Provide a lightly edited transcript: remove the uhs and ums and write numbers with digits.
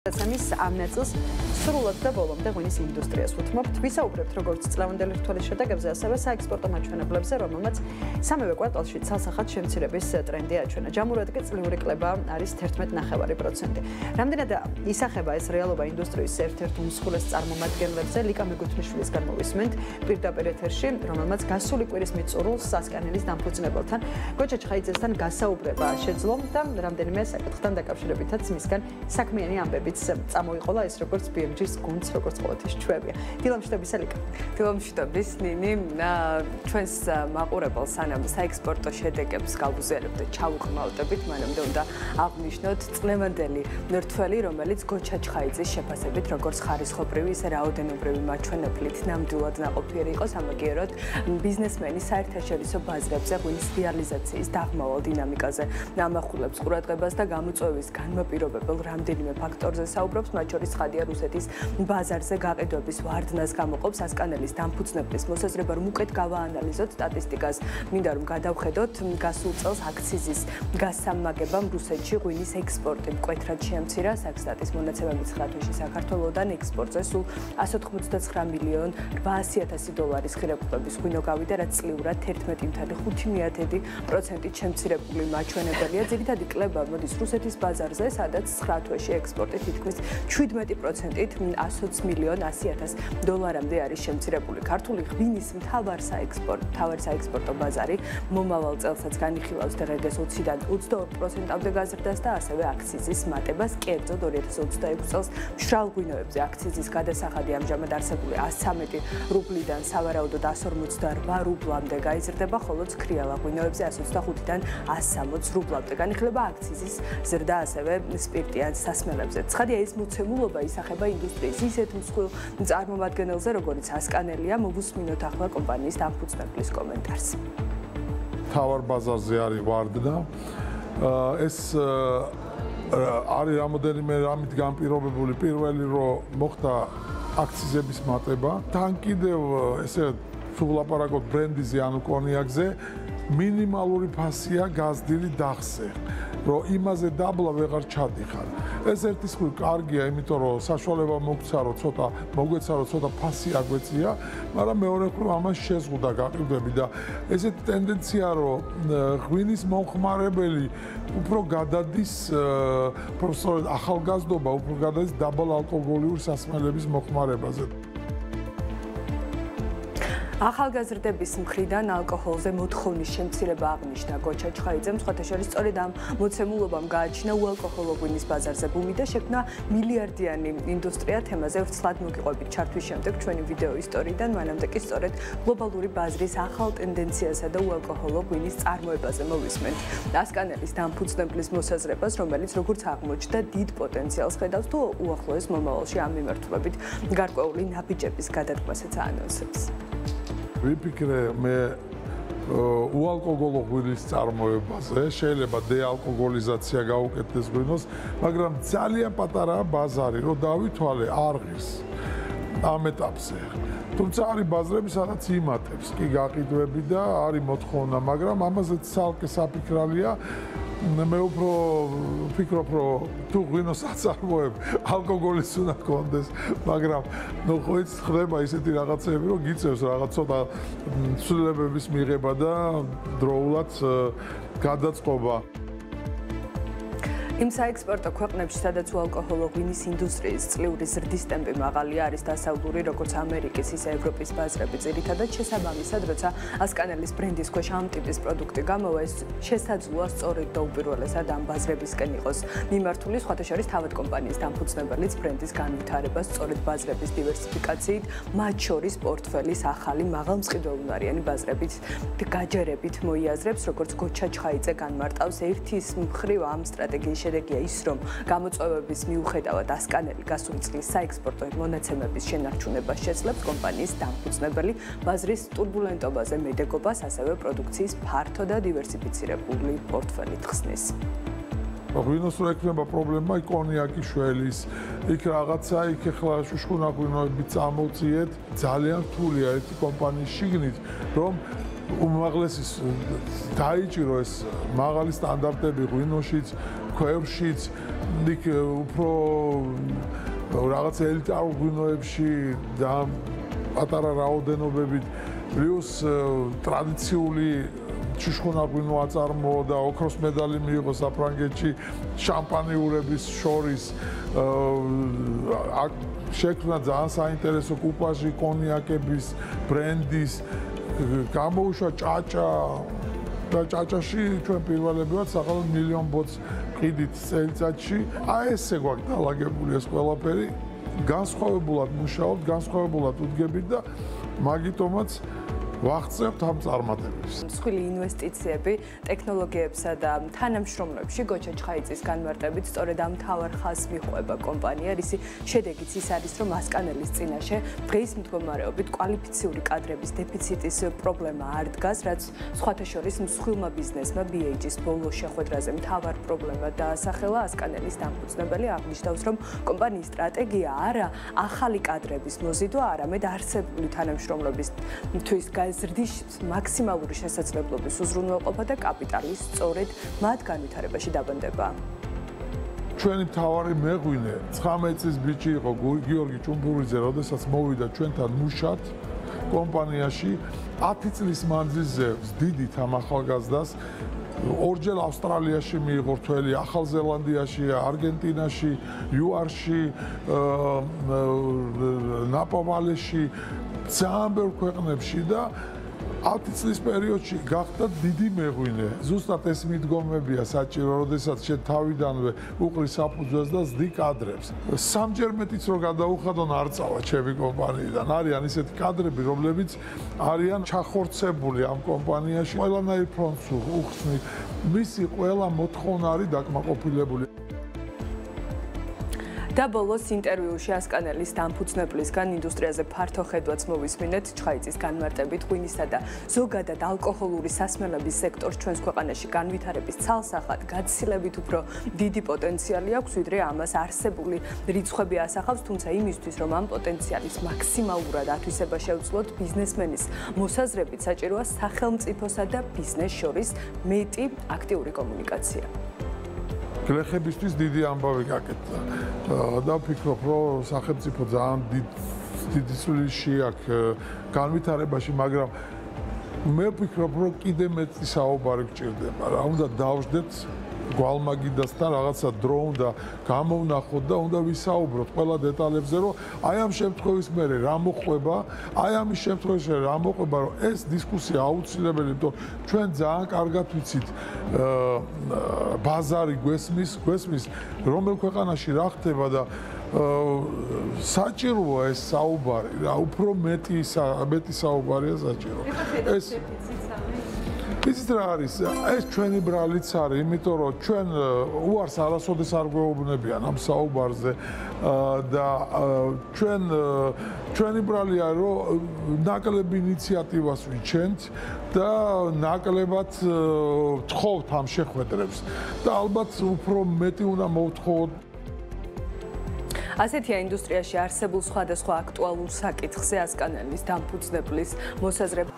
Სამის ამ ნაწილს სრულად და ბოლომდე ღვინის ინდუსტრიას ვუთმობთ. ვისაუბრებთ როგორც წლევანდელი რთულის შედეგებზე, ასევე საექსპორტო მაჩვენებლებზე, რომელმაც სამივე კვარტალში ცალსახად შემცირების ტრენდი აჩვენა. ჯამურად კი წლიური კლება არის 11.9%. რამდენად ისახება ეს რეალობა ინდუსტრიის ერთ-ერთ უმსხვილეს წარმომადგენლებზე, ლიკა მიგუთმიშვილისგან მოვისმენთ პირდაპირ ეთერში, რომელმაც გასული კვირის მიწურულს სასკანელის დამფუძნებელთან გოჩა ჩხაიძესთან გასაუბრება შეძლო და რამდენიმე საკითხთან დაკავშირებითაც მისგან საქმიანი ამბები წამოიყოლა ეს როგორც BMG-ს გუნდს როგორც ყოველთვის ჩვევია. დილამშვიდობის ლიკა. დილამშვიდობის ნინი, ჩვენს მაყურებელს სანამ საექსპორტო შედეგებს გავუზიარებთ და ჩავუყმავდებით, მანამდე უნდა აღვნიშნოთ წლევანდელი მრთველი, რომელიც გოჩა ჩხაიძის შეფასებით როგორც ხარისხობრივი, ისე რაოდენობრივი მაჩვენებლით ნამდვილად ნაყოფიერი იყო სამაგიეროდ ბიზნესმენის საერთაშორისო ბაზრებზე ღვინის რეალიზაციის დაღმავალ დინამიკაზე ამახვილებს ყურადღებას და გამოწვევის განმაპირობებელ რამდენიმე ფაქტორზე საუბრობს, მათ შორის ცხადია რუსეთის ბაზარზე გაყიდვების ვარდნას გამოყოფს ასკანელის დამფუძნებლის მოსაზრება, რომ უკეთ გავაანალიზოთ სტატისტიკას. მინდა რომ გადავხედოთ გასულ წელს აქციზის გასამაგებამ რუსეთში ღვინის ექსპორტი მკვეთრად შეამცირა. საქსტატის მონაცემებით 9 თვეში საქართველოსთან ექსპორტზე სულ 189.800.000 დოლარის ხირებულების ღვინო გავიდა, რაც წლიურად 11.5%-ით შემცირებული მაჩვენებელია. ძირითადი კლება მოდის რუსეთის ბაზარზე, სადაც 9 თვეში ექსპორტი თითქმის 17%-ით 120.100.000 დოლარამდე არის შემცირებული. ქართული ღვინის მთავარ საექსპორტო ბაზარი მომავალ წელსაც განიხილავს დღეს 20-დან 22%-მდე გაზრდას და ასევე აქციზის მატებას. კერძოდ 2026 წელს მშრალ ღვინოებზე აქციზის გადასახადი ამჟამად არსებული 113 რუბლიდან სავარაუდოდ 158 რუბლამდე გაიზრდება, ხოლო ცქრიალა ღვინოებზე 125-დან 160 რუბლამდე განიხილება აქციზის ზრდა ასევე სპირტიან სასმელებზე. ცხადია ეს მოცემულობა ისახება ინდუსტრიის ისეთ მსხვილ წარმომადგენელზე, როგორც ასკანელია. მოვუსმინოთ ახლა კომპანიის დამფუძნებლის კომენტარს. თავარ ბაზარზე არის ვარდნა. ეს არის რამოდენიმე რამით განპირობებული. პირველი რომ მოხდა აქციზების მატება, თან კიდევ ესე სულაპარაკოთ ბრენდიზე ანუ კონიაკზე მინიმალური ფასია გაზრდილი დახსე, რომ იმაზე დაბლა ვეღარ ჩადიხარ. ეს ერთი მხრივ კარგია, იმიტომ რომ საშუალება მოგვეცა რომ ცოტა ფასი აგვეწია, მაგრამ მეორე მხრივ ამას შეზღუდა გაყიდვები და ესეთი ტენდენცია, რომ ღვინის მომხმარებელი უფრო გადადის, პროფესორ ახალგაზრდობა უფრო გადადის დაბალ ალკოგოლიური სასმელების მოხმარებაზე. ახალგაზრდების მხრიდან ალკოჰოლზე მოთხოვნის შემცირება აღნიშნა გოჩა ჩხაიძემ. სხვათა შორის სწორედ ამ მოცემულობამ გააჩინა უალკოჰოლო ღვინის ბაზარზე ბუმი და შექმნა მილიარდიანი ინდუსტრია. თემაზე ვრცლად მოგიყვებით ჩართვის შემდეგ ჩვენი ვიდეო ისტორიიდან, მანამდე კი სწორედ გლობალური ბაზრის ახალ ტენდენციასა და უალკოჰოლო ღვინის წარმოებაზე მოვისმენთ ასკანელის დამფუძნებლის მოსაზრებას, რომელიც როგორც აღმოჩნდა დიდ პოტენციალს ხედავს თუ უახლოეს მომავალში ამ მიმართულებით გარკვეული ნაბიჯების გადადგმასაც აანონსებს. ვიფიქრე მე უალკოგოლო ღვინის წარმოებაზე, შეიძლება დეალკოგოლიზაცია გაუკეთდეს ღვინოს, მაგრამ ძალიან პატარაა ბაზარი, რომ დავითვალე არღის ამ ეტაპზე. თუმცა არის ბაზრები, სადაც იმატებს კი გაყიდვები და არის მოთხოვნა, მაგრამ ამაზე ცალკე საფიქრალია. მე უფრო ვფიქრობ, რომ თუ ღვინოს აწარმოებ, ალკოგოლის უნდა გქონდეს, მაგრამ ნუ ხოიც ხდება ისეთი რაღაცები, რომ გიწევს რაღაც ცოტა ცვლილებების მიღება და დროულად გადაწყობა. იმ საექსპორტო ქვეყნებში, სადაც უალკოჰოლო ღვინის ინდუსტრიის წლიური ზრდის ტემპი მაღალი არის დასავლური, როგორც ამერიკის, ისე ევროპის ბაზრები, ძირითადად შესაბამისად, როცა ასკანელის ბრენდის ქვეშ ამ ტიპის პროდუქტი გამოვა, ეს შესაძლოა სწორედ და უპირველესად ამ ბაზრებისკენ იყოს მიმართული. სხვათა შორის თავად კომპანიის დამფუძნებელიც ბრენდის განვითარებას სწორედ ბაზრების დივერსიფიკაციით, მათ შორის პორტფელის ახალი მაღალმყიდველუნარიანი ბაზრებით გაჯერებით მოიაზრებს, როგორც გოჩა ჩხაიძე განმარტავს. ერთის მხრივ ამ სტრატეგიის შედეგია ის, რომ გამოწვევების მიუხედავად ასკანელი გასული წლის საექსპორტო მონაცემების შენარჩუნებას შეძლებს. კომპანიის დამფუძნებელი ბაზრის ტურბულენტობაზე მედეგობას, ასევე პროდუქციის ფართო და დივერსიფიცირებული პორტფელით ხსნის. ღვინოს რო ექნება პრობლემა, კონიაკი შველის, იქ რაღაცა, იქ ახლა შუშქუნა ღვინოები წამოვწიეთ, ძალიან რთულია ერთი კომპანიის შიგნით, რომ უმაღლესი დაიჭირო ეს მაღალი სტანდარტები ღვინოშიც, ქვევშიც იქ უფრო რაღაც ელიტარულ ღვინოებში და პატარა რაოდენობებით პლუს ტრადიციული ჭიშხონა ღვინო აწარმოო და ოქროს მედალი მიიღო საფრანგეთში შამპანიურების შორის შექმნა ძალიან საინტერესო კუპაჟი კონიაკების ბრენდის გამოუშვა ჭაჭა და ჭაჭაში ჩვენ პირველები ვართ სახელმწიფო მილიონ ბოთს ყიდით წელიწადში აი ესე გვაქვს დალაგებული ეს ყველაფერი განსხვავებულად მუშაობთ განსხვავებულად უდგებით და მაგიტომაც ვახცევთ ამ წარმატებებს. მსხვილი ინვესტიციები ტექნოლოგიებსა და თანამშრომლებში გოჩა ჩხაიძის განმარტებით სწორედ ამ მთავარ ხაზს მიჰყვება კომპანია, რისი შედეგიც ის არის, რომ ასკანელის წინაშე დღის მდგომარეობით კვალიფიციური კადრების დეფიციტის პრობლემა არ დგას, რაც სხვათა შორის მსხვილმა ბიზნესმა BAG-ის ბოლო შეხვედრაზე მთავარ პრობლემად დაასახელა. ასკანელის დამფუძნებელი აღნიშნავს, რომ კომპანიის სტრატეგია არა ახალი კადრების მოზიდვა, არამედ არსებული თანამშრომლობისთვის ზრდის მაქსიმალური შესაძლებლობის უზრუნველყოფა და კაპიტალის სწორედ მათ განვითარებაში დაბანდება. ჩვენი მთავარი მეღვინე 19 წლის ბიჭი იყო გიორგი ჭუმბურიძე, როდესაც მოვიდა ჩვენთან მუშად კომპანიაში 10 წლის მანძილზე ვდიდით ამ ახალგაზრდას ორჯერ ავსტრალიაში მიიღო რთველი, ახალ ზელანდიაში, არგენტინაში, იუარში, ნაპოვალეში ძალიან ბევრ ქვეყნებში და 10 წლის პერიოდში გახდა დიდი მეღვინე. ზუსტად ეს მიდგომებია საჭირო, როდესაც შენ თავიდანვე უყრი საფუძველს და ზდი კადრებს. სამჯერ მეტიც რო გადაუხადონ არ წავა ჩემი კომპანიიდან. არიან ისეთი კადრები, რომლებიც არიან ჩახორცებული ამ კომპანიაში. ყველანაირ ფრონტს უხსნი. მისი ყველა მოთხოვნა არის დაკმაყოფილებული. და ბოლოს ინტერვიუში ასკანელის დამფუძნებლისგან ინდუსტრიაზე ფართო ხედვაც მოვისმინეთ ჩხაიძის განმარტებით ღვინისა და ზოგადად ალკოჰოლური სასმელების სექტორს ჩვენს ქვეყანაში განვითარების ცალსახად გაცილებით უფრო დიდი პოტენციალი აქვს, ვიდრე ამას არსებული რიცხვები ასახავს, თუმცა იმისთვის, რომ ამ პოტენციალის მაქსიმალურად ათვისება შევძლოთ, ბიზნესმენის მოსაზრებით საჭიროა სახელმწიფოსა და ბიზნესს შორის მეტი აქტიური კომუნიკაცია. გლეხებისთვის დიდი ამბავი გაკეთდა და ვფიქრობ, რომ სახელმწიფო ძალიან დიდი წვლილში აქვს განვითარებაში, მაგრამ მე ვფიქრობ, რომ კიდე მეტი საუბარი გჭირდება. რა უნდა დავждეთ გვალმაგიდასთან რაღაცა დრო უნდა გამოვნახოთ და უნდა ვისაუბროთ ყველა დეტალებზე, რომ აი ამ შემთხვევის მერე რა მოხდება, აი ამის შემთხვევაში რა მოხდება, რომ ეს დისკუსია აუცილებელი, იმიტომ ჩვენ ძალიან კარგად ვიცით ბაზარი გვესმის რომელ ქვეყანაში რა ხდება და საჭიროა ეს საუბარი, რა უფრო მეტი საუბარია საჭირო. ეს იცით რა არის? ეს ჩვენი ბრალიც არის, იმიტომ რომ ჩვენ უარს არასოდეს არ გვეუბნებიან ამ საუბარზე და ჩვენი ბრალია, რომ ნაკლებ ინიციატივას ვიჩენთ და ნაკლებად ვთხოვთ ამ შეხვედრებს და ალბათ უფრო მეტი უნდა მოვთხოვოთ. ასეთია ინდუსტრიაში არსებულ სხვადასხვა აქტუალურ საკითხზე ასკანელის დამფუძნებლის მოსაზრება.